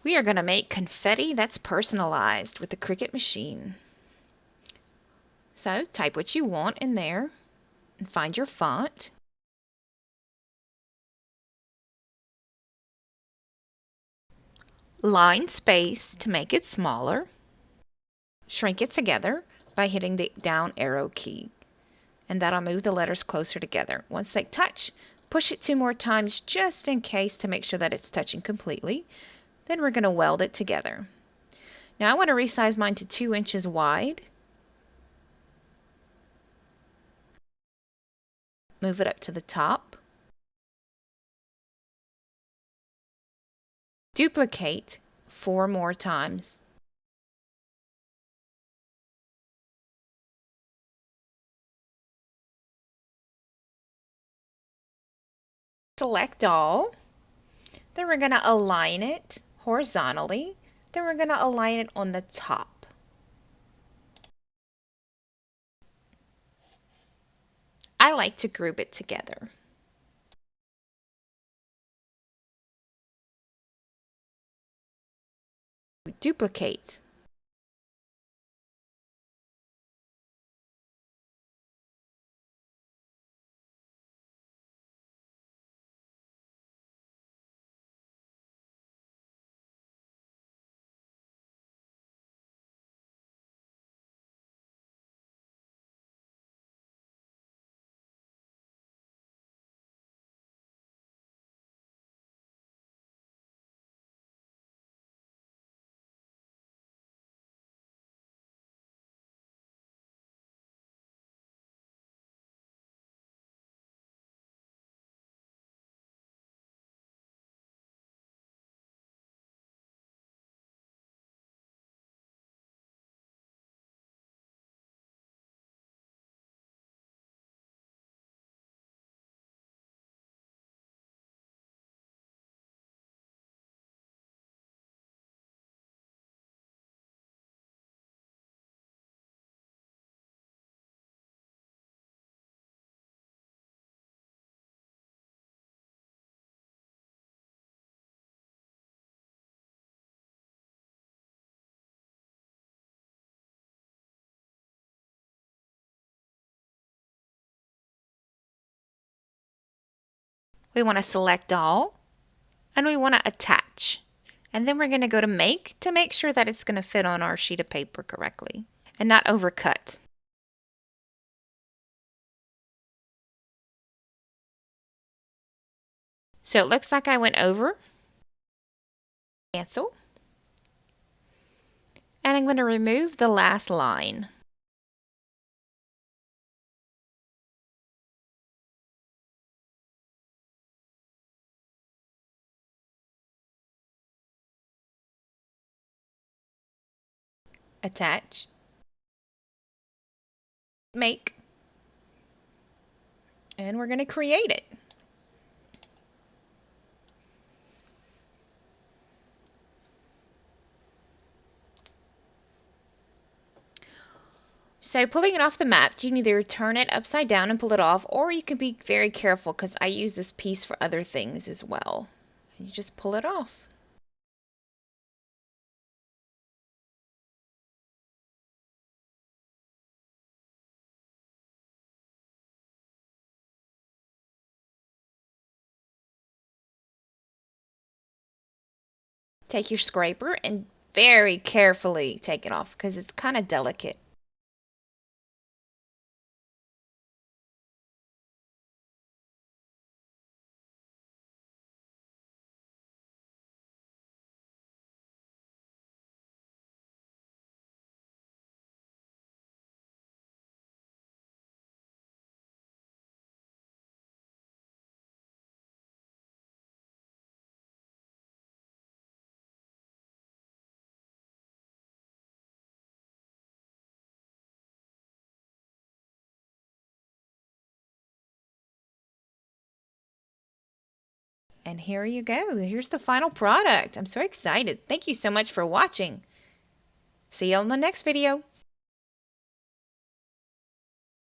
We are going to make confetti that's personalized with the Cricut machine. So type what you want in there and find your font. Line space to make it smaller. Shrink it together by hitting the down arrow key, and that'll move the letters closer together. Once they touch, push it 2 more times just in case to make sure that it's touching completely. Then we're going to weld it together. Now I want to resize mine to 2 inches wide. Move it up to the top. Duplicate 4 more times. Select all. Then we're going to align it horizontally. Then we're going to align it on the top. I like to group it together. Duplicate. We want to select all, and we want to attach. And then we're going to go to make sure that it's going to fit on our sheet of paper correctly and not overcut. So it looks like I went over. Cancel. And I'm going to remove the last line. Attach. Make. And we're going to create it. So pulling it off the mat, you can either turn it upside down and pull it off, or you can be very careful because I use this piece for other things as well. And you just pull it off. Take your scraper and very carefully take it off because it's kind of delicate. And here you go. Here's the final product. I'm so excited. Thank you so much for watching. See you on the next video.